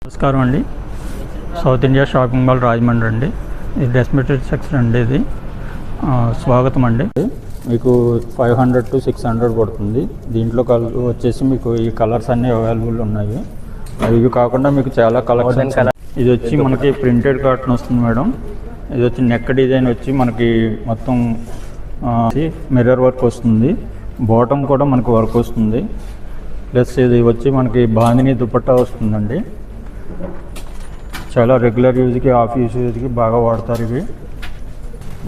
నమస్కారం అండి. South India shopping mall Rajahmundry అండి. ఇది డ్రెస్ మెటీరియల్ సెక్షన్ అండి. ఇది స్వాగతం అండి. మీకు 500 to 600 పడుతుంది. దీంట్లో వచ్చేసి మీకు ఈ కలర్స్ అన్నీ అవైలబుల్ ఉన్నాయి. ఇవి కాకుండా మీకు చాలా కలెక్షన్స్. ఇది వచ్చి మనకి ప్రింటెడ్ కాటన్ వస్తుంది మేడం. ఇది వచ్చి నెక్ డిజైన్ వచ్చి మనకి మొత్తం మిర్రర్ వర్క్ వస్తుంది. బాటమ్ కూడా మనకు వర్క్ వస్తుంది. ప్లస్ ఇది వచ్చి మనకి బాందిని దుపట్టా వస్తుందండి. చాలా రెగ్యులర్ యూజ్కి, ఆఫీస్ యూజ్కి బాగా వాడతారు ఇవి.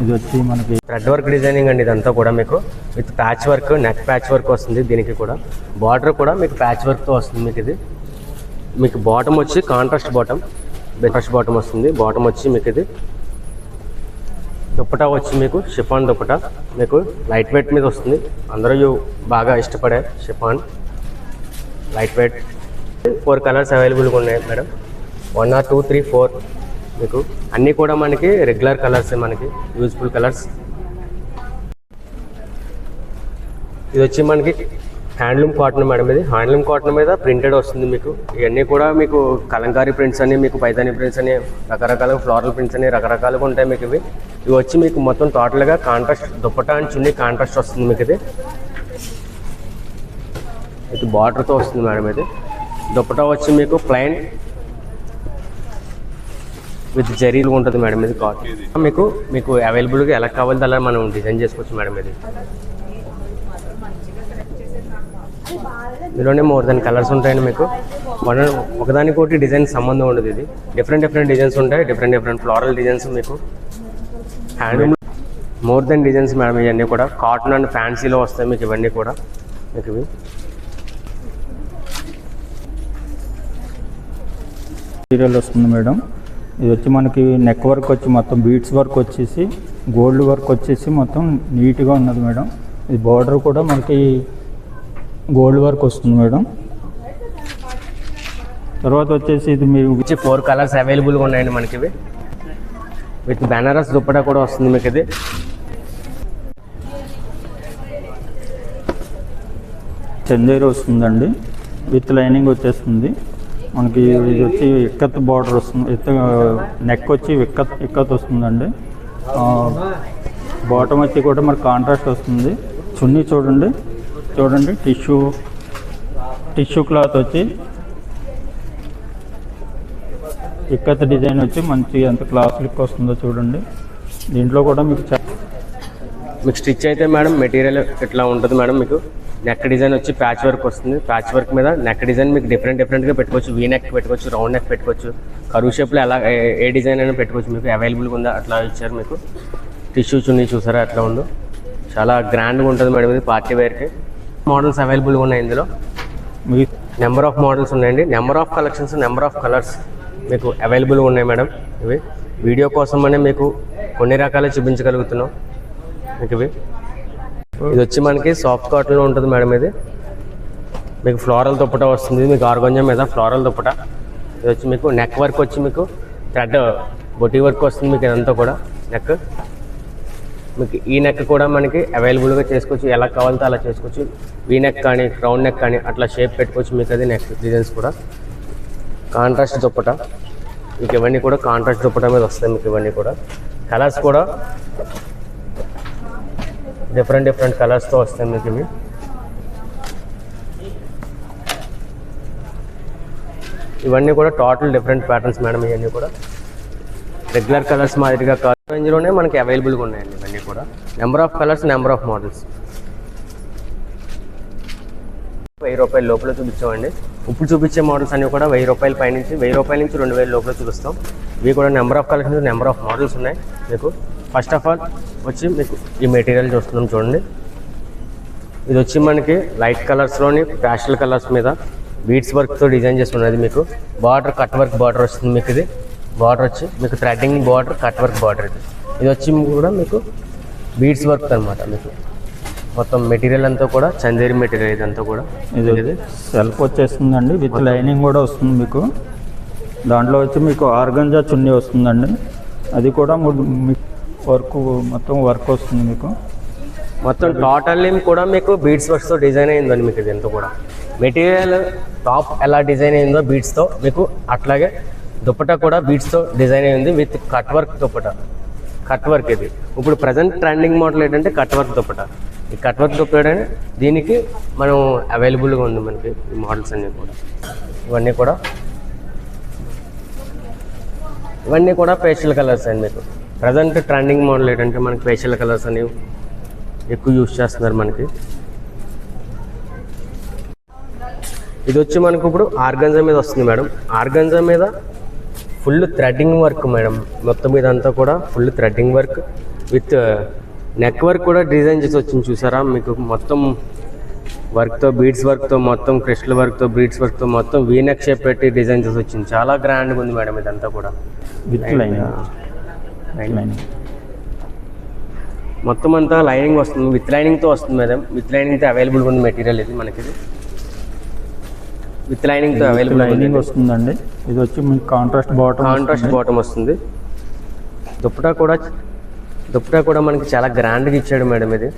ఇది వచ్చి మనకి థ్రెడ్ వర్క్ డిజైనింగ్ అండి. ఇదంతా కూడా మీకు with patch work, neck patch work వస్తుంది. దీనికి కూడా బార్డర్ కూడా మీకు ప్యాచ్ వర్క్తో వస్తుంది. మీకు ఇది మీకు బాటమ్ వచ్చి కాంట్రాస్ట్ బాటమ్ వస్తుంది. బాటమ్ వచ్చి మీకు ఇది దుప్పటా వచ్చి మీకు షిఫాన్ దుప్పటా, మీకు లైట్ వెయిట్ మీద వస్తుంది. అందరూ బాగా ఇష్టపడే షిఫాన్ లైట్ వెయిట్. 4 కలర్స్ అవైలబుల్గా ఉన్నాయి మేడం. 1 or 2, 3, 4 మీకు అన్నీ కూడా మనకి రెగ్యులర్ కలర్స్, మనకి యూజ్ఫుల్ కలర్స్. ఇది వచ్చి మనకి హ్యాండ్లూమ్ కాటన్ మేడం. ఇది హ్యాండ్లూమ్ కాటన్ మీద ప్రింటెడ్ వస్తుంది. మీకు ఇవన్నీ కూడా మీకు కలంకారీ ప్రింట్స్ అని, మీకు పైతానీ ప్రింట్స్ అని, రకరకాల ఫ్లోరల్ ప్రింట్స్ అని రకరకాలుగా ఉంటాయి. మీకు ఇవి వచ్చి మీకు మొత్తం టోటల్గా contrast dupatta and chunni contrast వస్తుంది. మీకు ఇది బార్డర్తో వస్తుంది మేడం. ఇది దుప్పటా వచ్చి మీకు ప్లైన్ విత్ జరీలు ఉంటుంది మేడం. ఇది కాటన్ మీకు అవైలబుల్గా ఎలా కావాలో అలా మనం డిజైన్ చేసుకోవచ్చు మేడం. ఇది ఇందులోనే మోర్ దెన్ కలర్స్ ఉంటాయండి. మీకు ఒకదానికోటి డిజైన్ సంబంధం ఉండదు. ఇది డిఫరెంట్ డిజైన్స్ ఉంటాయి. Different floral designs. మీకు handloom more than designs madam. ఇవన్నీ కూడా కాటన్ అండ్ ఫ్యాన్సీలో వస్తాయి మీకు. ఇవన్నీ కూడా మీకు ఇవి మెటీరియల్ వస్తుంది మేడం. ఇది వచ్చి మనకి నెక్ వర్క్ వచ్చి మొత్తం బీడ్స్ వర్క్ వచ్చేసి, గోల్డ్ వర్క్ వచ్చేసి మొత్తం నీట్గా ఉన్నది మేడం. ఇది బార్డర్ కూడా మనకి గోల్డ్ వర్క్ వస్తుంది మేడం. తర్వాత వచ్చేసి ఇది మీరు వచ్చి 4 కలర్స్ అవైలబుల్గా ఉన్నాయండి మనకి. ఇవి విత్ బెనారస్ దుప్పటా కూడా వస్తుంది మీకు. ఇది చందేరి వస్తుందండి. విత్ లైనింగ్ వచ్చేస్తుంది మనకి. ఇది వచ్చి ఇక్కత్ బార్డర్ వస్తుంది. నెక్ వచ్చి ఇక్కత్ వస్తుందండి. బాటమ్ వచ్చి కూడా మనకి కాంట్రాస్ట్ వస్తుంది. చున్నీ చూడండి టిష్యూ క్లాత్ వచ్చి ఇక్కత్ డిజైన్ వచ్చి మంచి ఎంత క్లాస్ లుక్ వస్తుందో చూడండి. దీంట్లో కూడా మీకు స్టిచ్ అయితే మేడం మెటీరియల్ ఇట్లా ఉంటుంది మేడం. మీకు నెక్ డిజైన్ వచ్చి ప్యాచ్ వర్క్ వస్తుంది. ప్యాచ్ వర్క్ మీద నెక్ డిజైన్ మీకు డిఫరెంట్గా పెట్టుకోవచ్చు. వీ నెక్ పెట్టుకోవచ్చు, రౌండ్ నెక్ పెట్టుకోవచ్చు, కరువు షేప్లో ఎలా ఏ డిజైన్ అయినా పెట్టుకోవచ్చు. మీకు అవైలబుల్గా ఉందా అట్లా ఇచ్చారు. మీకు టిష్యూ చున్నీ చూసారా అట్లా ఉందో. చాలా గ్రాండ్గా ఉంటుంది మేడం. ఇది పార్టీ వేర్కి. మోడల్స్ అవైలబుల్గా ఉన్నాయి. ఇందులో నెంబర్ ఆఫ్ మోడల్స్ ఉన్నాయండి. Number of collections, number of colours మీకు అవైలబుల్గా ఉన్నాయి మేడం. ఇవి వీడియో కోసమనే మీకు కొన్ని రకాలు చూపించగలుగుతున్నాం మీకు. ఇది వచ్చి మనకి సాఫ్ట్ కాటన్లో ఉంటుంది మేడం. ఇది మీకు ఫ్లోరల్ దుప్పటా వస్తుంది. మీకు ఆర్గంజా మీద ఫ్లోరల్ దుప్పటా. ఇది వచ్చి మీకు నెక్ వర్క్ వచ్చి మీకు థ్రెడ్ బొటీ వర్క్ వస్తుంది. మీకు ఇదంతా కూడా నెక్. మీకు ఈ నెక్ కూడా మనకి అవైలబుల్గా చేసుకోవచ్చు. ఎలా కావాలంటే అలా చేసుకోవచ్చు. వీ నెక్ కానీ, రౌండ్ నెక్ కానీ అట్లా షేప్ పెట్టుకోవచ్చు. మీకు అది నెక్ డిజైన్స్ కూడా కాంట్రాస్ట్ దుప్పటా. మీకు ఇవన్నీ కూడా కాంట్రాస్ట్ దుప్పటా మీద వస్తాయి. మీకు ఇవన్నీ కూడా కలర్స్ కూడా డిఫరెంట్ కలర్స్తో వస్తాయి మీకు. ఇవన్నీ కూడా టోటల్ డిఫరెంట్ ప్యాటర్న్స్ మేడం. ఇవన్నీ కూడా రెగ్యులర్ కలర్స్ మాదిరిగా కలర్ రేంజ్లోనే మనకి అవైలబుల్గా ఉన్నాయండి. ఇవన్నీ కూడా number of colours, number of models. 1000 రూపాయల లోపల చూపించామండి. ఇప్పుడు చూపించే మోడల్స్ అన్నీ కూడా 1000 రూపాయల పైనుంచి 1000 రూపాయల నుంచి 2000 లోపల చూపిస్తాం. ఇవి కూడా number of colours, number of models ఉన్నాయి మీకు. ఫస్ట్ ఆఫ్ ఆల్ వచ్చి మీకు ఈ మెటీరియల్ చూస్తున్నాం చూడండి. ఇది వచ్చి మనకి లైట్ కలర్స్లోని ప్యాస్టల్ కలర్స్ మీద బీడ్స్ వర్క్తో డిజైన్ చేసుకున్నది. మీకు బార్డర్ కట్ వర్క్ బార్డర్ వస్తుంది. మీకు ఇది బార్డర్ వచ్చి మీకు threading border, cut work border. ఇది వచ్చి కూడా మీకు బీడ్స్ వర్క్ అనమాట. మీకు మొత్తం మెటీరియల్ అంతా కూడా చందేరి మెటీరియల్. ఇదంతా కూడా ఇది సెల్ఫ్ వచ్చేస్తుందండి. విత్ లైనింగ్ కూడా వస్తుంది మీకు. దాంట్లో వచ్చి మీకు ఆర్గంజా చున్నీ వస్తుందండి. అది కూడా వర్క్ మొత్తం వర్క్ వస్తుంది మీకు. మొత్తం టోటల్లీ కూడా మీకు బీడ్స్ వర్క్స్తో డిజైన్ అయిందండి మీకు ఇది ఎంత కూడా. మెటీరియల్ టాప్ ఎలా డిజైన్ అయిందో బీడ్స్తో మీకు అట్లాగే దుప్పటా కూడా బీడ్స్తో డిజైన్ అయింది with cut work dupatta. Cut work ఇది ఇప్పుడు ప్రజెంట్ ట్రెండింగ్ మోడల్ ఏంటంటే కట్ వర్క్ దుప్పటా. ఈ కట్ వర్క్ దుప్పటా దీనికి మనం అవైలబుల్గా ఉంది మనకి ఈ మోడల్స్ అన్నీ కూడా. ఇవన్నీ కూడా పేస్టల్ కలర్స్ అండి. మీకు ప్రజెంట్ ట్రెండింగ్ మోడల్ ఏంటంటే మనకి పేస్టల్ కలర్స్ అనేవి ఎక్కువ యూజ్ చేస్తున్నారు మనకి. ఇది వచ్చి మనకు ఇప్పుడు ఆర్గంజా మీద వస్తుంది మేడం. ఆర్గంజా మీద ఫుల్ థ్రెడ్డింగ్ వర్క్ మేడం. మొత్తం ఇదంతా కూడా full threading work with neck work కూడా డిజైన్ చేసి వచ్చింది చూసారా. మీకు మొత్తం వర్క్తో బీడ్స్ వర్క్తో మొత్తం క్రిస్టల్ వర్క్తో బీడ్స్ వర్క్తో మొత్తం వీ నెక్ షేప్ పెట్టి డిజైన్ చేసి వచ్చింది. చాలా గ్రాండ్గా ఉంది మేడం ఇదంతా కూడా. విత్ లైనింగ్ మొత్తం అంతా లైనింగ్ వస్తుంది, విత్ లైనింగ్తో వస్తుంది మేడం. విత్ లైనింగ్తో అవైలబుల్గా ఉంది మెటీరియల్ ఇది మనకి. విత్ లైనింగ్తో అవైలబుల్ లైనింగ్ వస్తుందండి. ఇది వచ్చి మీకు కాంట్రాస్ట్ బాటమ్ వస్తుంది. దుప్పటా కూడా మనకి చాలా గ్రాండ్గా ఇచ్చాడు మేడం. ఇది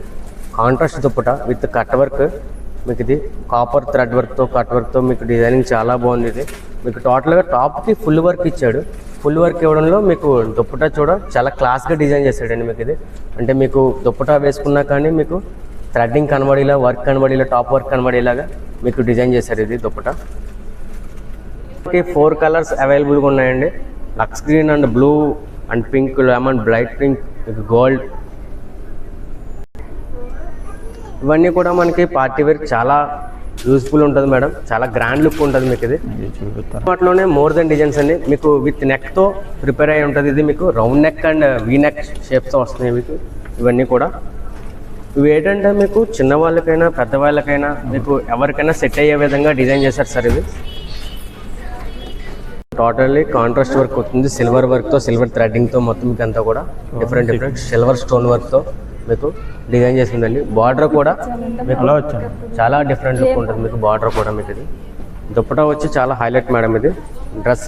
contrast dupatta with cut work. మీకు ఇది కాపర్ థ్రెడ్ వర్క్తో కట్ వర్క్తో మీకు డిజైనింగ్ చాలా బాగుంది. ఇది మీకు టోటల్గా టాప్కి ఫుల్ వర్క్ ఇచ్చాడు. ఫుల్ వర్క్ ఇవ్వడంలో మీకు దుప్పటా చాలా క్లాస్గా డిజైన్ చేశాడండి మీకు ఇది. అంటే మీకు దుప్పటా వేసుకున్నా కానీ మీకు థ్రెడ్డింగ్ కనబడేలా, వర్క్ కనబడేలా, టాప్ వర్క్ కనబడేలాగా మీకు డిజైన్ చేశారు ఇది దుప్పటా. 4 కలర్స్ అవైలబుల్గా ఉన్నాయండి. Lux green and blue and pink, lemon, bright pink, gold. ఇవన్నీ కూడా మనకి పార్టీ వేర్ చాలా యూస్ఫుల్ ఉంటుంది మేడం. చాలా గ్రాండ్ లుక్ ఉంటుంది మీకు ఇది. వాటిలోనే మోర్ దెన్ డిజైన్స్ అండి. మీకు విత్ నెక్తో ప్రిపేర్ అయి ఉంటుంది. ఇది మీకు round neck and V neck షేప్స్తో వస్తున్నాయి మీకు ఇవన్నీ కూడా. ఇవి ఏంటంటే మీకు చిన్నవాళ్ళకైనా పెద్దవాళ్ళకైనా మీకు ఎవరికైనా సెట్ అయ్యే విధంగా డిజైన్ చేశారు సార్. ఇది టోటల్లీ కాంట్రాస్ట్ వర్క్ అవుతుంది. సిల్వర్ వర్క్తో, సిల్వర్ థ్రెడ్డింగ్తో మొత్తం మీకు అంతా కూడా డిఫరెంట్ సిల్వర్ స్టోన్ వర్క్తో మీకు డిజైన్ చేసిందండి. బార్డర్ కూడా మీకు చాలా డిఫరెంట్ లుక్ ఉంటుంది మీకు. బార్డర్ కూడా మీకు ఇది దుప్పటా వచ్చి చాలా హైలైట్ మేడం. ఇది డ్రెస్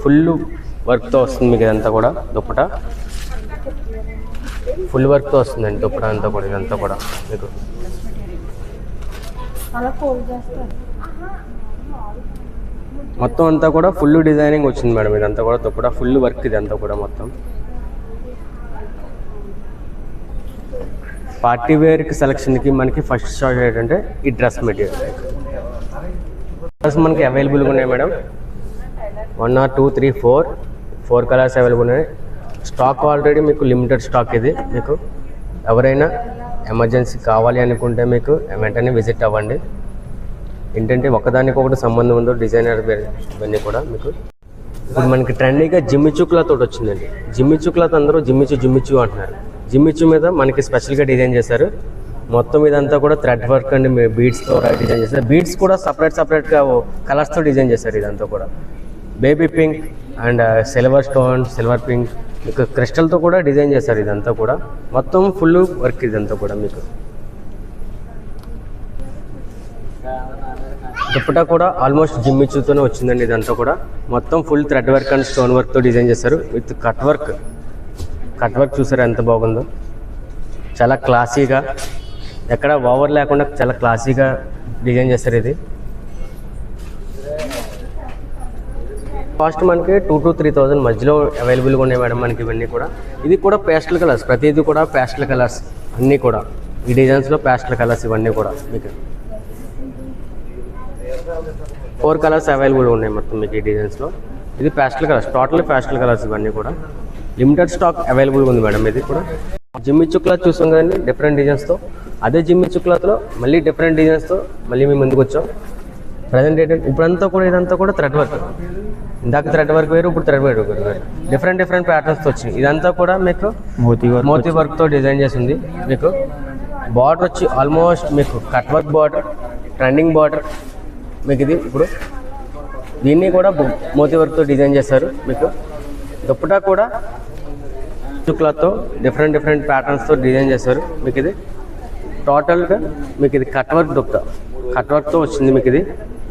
ఫుల్ వర్క్తో వస్తుంది మీకు ఇదంతా కూడా. దుప్పటా ఫుల్ వర్క్తో వస్తుందండి దుప్పటా అంతా కూడా. ఇదంతా కూడా మీకు మొత్తం అంతా కూడా ఫుల్ డిజైనింగ్ వచ్చింది మేడం. ఇదంతా కూడా దుప్పటా ఫుల్ వర్క్ ఇదంతా కూడా మొత్తం. పార్టీ వేర్కి సెలక్షన్కి మనకి ఫస్ట్ షార్ట్ ఏంటంటే ఈ డ్రెస్ మెటీరియల్ మనకి అవైలబుల్గా ఉన్నాయి మేడం. 1 or 2 3 4 కలర్స్ అవైలబుల్ ఉన్నాయి. స్టాక్ ఆల్రెడీ మీకు లిమిటెడ్ స్టాక్. ఇది మీకు ఎవరైనా ఎమర్జెన్సీ కావాలి అనుకుంటే మీకు వెంటనే విజిట్ అవ్వండి. ఏంటంటే ఒకదానికొకటి సంబంధం ఉందో డిజైనర్ ఇవన్నీ కూడా మీకు. ఇప్పుడు మనకి ట్రెండీగా జిమ్మిచూ క్లాత్ ఒకటి వచ్చిందండి. జిమ్మిచూ క్లాత్ అందరూ జిమ్మిచూ అంటున్నారు. జిమ్మిచూ మీద మనకి స్పెషల్గా డిజైన్ చేశారు. మొత్తం ఇదంతా కూడా థ్రెడ్ వర్క్ అండి బీడ్స్తో డిజైన్ చేశారు. బీడ్స్ కూడా సపరేట్గా కలర్స్తో డిజైన్ చేశారు. ఇదంతా కూడా baby pink and silver stone, silver pink మీకు క్రిస్టల్తో కూడా డిజైన్ చేశారు. ఇదంతా కూడా మొత్తం ఫుల్ వర్క్ ఇదంతా కూడా మీకు. దుప్పటా కూడా ఆల్మోస్ట్ జిమ్మిచూతోనే వచ్చిందండి. ఇదంతా కూడా మొత్తం full thread work and stone వర్క్తో డిజైన్ చేశారు with cut work. Cut work చూసారా ఎంత బాగుందో. చాలా క్లాసీగా, ఎక్కడ ఓవర్ లేకుండా చాలా క్లాసీగా డిజైన్ చేస్తారు. ఇది కాస్ట్ మనకి 2,000 to 3,000 మధ్యలో అవైలబుల్గా ఉన్నాయి మేడం మనకి ఇవన్నీ కూడా. ఇది కూడా పేస్టల్ కలర్స్, ప్రతిదీ కూడా పేస్టల్ కలర్స్ అన్నీ కూడా. ఈ డిజైన్స్లో పేస్టల్ కలర్స్ ఇవన్నీ కూడా మీకు 4 కలర్స్ అవైలబుల్గా ఉన్నాయి మొత్తం మీకు ఈ డిజైన్స్లో. ఇది pastel colours, totally pastel colours ఇవన్నీ కూడా. లిమిటెడ్ స్టాక్ అవైలబుల్గా ఉంది మేడం. ఇది కూడా జిమ్మిచూ క్లాత్ చూసాం కదండి డిఫరెంట్ డిజైన్స్తో. అదే జిమ్మిచూ క్లాత్లో మళ్ళీ డిఫరెంట్ డిజైన్స్తో మళ్ళీ మేము ముందుకు వచ్చాం. ప్రజెంట్ ఏంటంటే ఇప్పుడంతా కూడా ఇదంతా కూడా థ్రెడ్ వర్క్. ఇందాక థ్రెడ్ వర్క్ వేరు, ఇప్పుడు థ్రెడ్ వర్క్ వేరు. డిఫరెంట్ ప్యాటర్న్స్తో వచ్చింది. ఇదంతా కూడా మీకు మోతీ వర్క్తో డిజైన్ చేసింది. మీకు బార్డర్ వచ్చి ఆల్మోస్ట్ మీకు cut work border, trending border మీకు. ఇది ఇప్పుడు దీన్ని కూడా మోతీ వర్క్తో డిజైన్ చేశారు మీకు. దుప్పటా కూడా క్లాత్తో డిఫరెంట్ ప్యాటర్న్స్తో డిజైన్ చేశారు మీకు. ఇది టోటల్గా మీకు ఇది కట్ వర్క్ దుప్పటా, కట్ వర్క్తో వచ్చింది మీకు. ఇది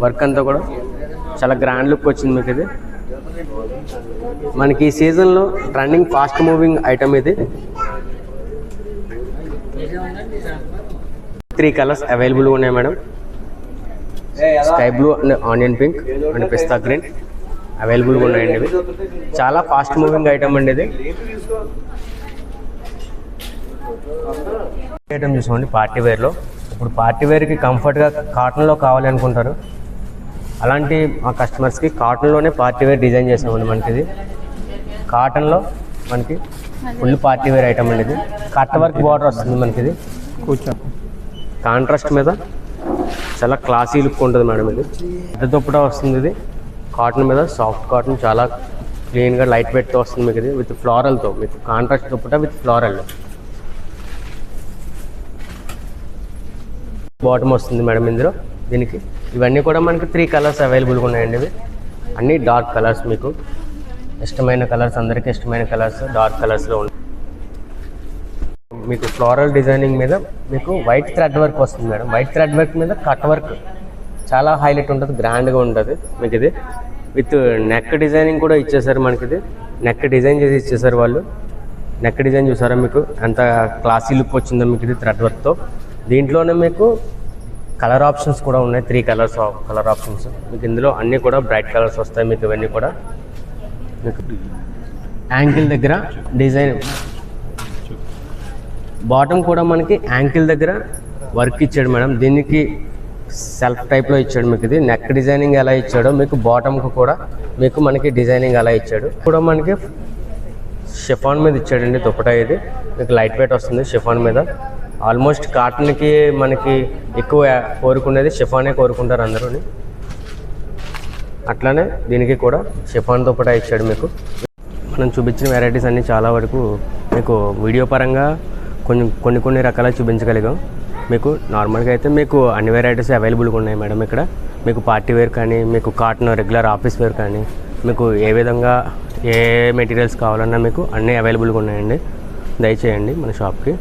వర్క్ అంతా కూడా చాలా గ్రాండ్ లుక్ వచ్చింది మీకు. ఇది మనకి ఈ సీజన్లో ట్రెండింగ్ ఫాస్ట్ మూవింగ్ ఐటమ్. ఇది 3 కలర్స్ అవైలబుల్గా ఉన్నాయి madam. Sky blue and onion pink and pista green అవైలబుల్గా ఉన్నాయండి. ఇవి చాలా ఫాస్ట్ మూవింగ్ ఐటమ్ అండి. ఇది ఐటమ్ చూసుకోండి పార్టీ వేర్లో. ఇప్పుడు పార్టీ వేర్కి కంఫర్ట్గా కాటన్లో కావాలి అనుకుంటారు. అలాంటి మా కస్టమర్స్కి కాటన్లోనే పార్టీ వేర్ డిజైన్ చేసామండి. మనకి ఇది కాటన్లో మనకి ఫుల్ పార్టీ వేర్ ఐటమ్ అండి. ఇది కట్ వర్క్ బార్డర్ వస్తుంది మనకి. ఇది కూర్చో కాంట్రాస్ట్ మీద చాలా క్లాసీ లుక్ ఉంటుంది మేడం. ఇది పెద్ద దుప్పటా వస్తుంది. ఇది కాటన్ మీద సాఫ్ట్ కాటన్ చాలా క్లీన్గా లైట్ వెయిట్తో వస్తుంది మీకు. ఇది విత్ ఫ్లోరల్తో మీకు contrast dupatta with floral. Bottom వస్తుంది మేడం ఇందులో. దీనికి ఇవన్నీ కూడా మనకి 3 కలర్స్ అవైలబుల్గా ఉన్నాయండి. ఇవి అన్నీ డార్క్ కలర్స్, మీకు ఇష్టమైన కలర్స్, అందరికీ ఇష్టమైన కలర్స్ డార్క్ కలర్స్లో ఉన్నాయి. మీకు ఫ్లోరల్ డిజైనింగ్ మీద మీకు వైట్ థ్రెడ్ వర్క్ వస్తుంది మేడం. వైట్ థ్రెడ్ వర్క్ మీద కట్ వర్క్ చాలా హైలైట్ ఉంటుంది, గ్రాండ్గా ఉంటుంది మీకు. ఇది విత్ నెక్ డిజైనింగ్ కూడా ఇచ్చేసారు మనకి. ఇది నెక్ డిజైన్ చేసి ఇచ్చేసారు వాళ్ళు. నెక్ డిజైన్ చూసారా మీకు ఎంత క్లాసీ లుక్ వచ్చిందో మీకు. ఇది థ్రెడ్ వర్క్తో. దీంట్లోనే మీకు కలర్ ఆప్షన్స్ కూడా ఉన్నాయి. 3 కలర్స్ కలర్ ఆప్షన్స్ మీకు. ఇందులో అన్నీ కూడా బ్రైట్ కలర్స్ వస్తాయి మీకు. ఇవన్నీ కూడా మీకు యాంకిల్ దగ్గర డిజైన్, బాటమ్ కూడా మనకి యాంకిల్ దగ్గర వర్క్ ఇచ్చాడు మేడం. దీనికి సెల్ఫ్ టైప్లో ఇచ్చాడు మీకు. ఇది నెక్ డిజైనింగ్ ఎలా ఇచ్చాడో మీకు బాటమ్కి కూడా మీకు మనకి డిజైనింగ్ అలా ఇచ్చాడు. కూడా మనకి షిఫాన్ మీద ఇచ్చాడండి దుప్పటా. ఇది మీకు లైట్ వెయిట్ వస్తుంది షిఫాన్ మీద. ఆల్మోస్ట్ కాటన్కి మనకి ఎక్కువ కోరుకునేది షిఫానే కోరుకుంటారు అందరూ. అట్లానే దీనికి కూడా షిఫాన్ దుప్పటా ఇచ్చాడు మీకు. మనం చూపించిన వెరైటీస్ అన్నీ చాలా వరకు మీకు వీడియో పరంగా కొన్ని రకాల చూపించగలిగాం. మీకు నార్మల్గా అయితే మీకు అన్ని వెరైటీస్ అవైలబుల్గా ఉన్నాయి మేడం ఇక్కడ. మీకు పార్టీ వేర్ కానీ, మీకు కాటన్ రెగ్యులర్ ఆఫీస్ వేర్ కానీ, మీకు ఏ విధంగా ఏ మెటీరియల్స్ కావాలన్నా మీకు అన్నీ అవైలబుల్గా ఉన్నాయండి. దయచేయండి మన షాప్కి.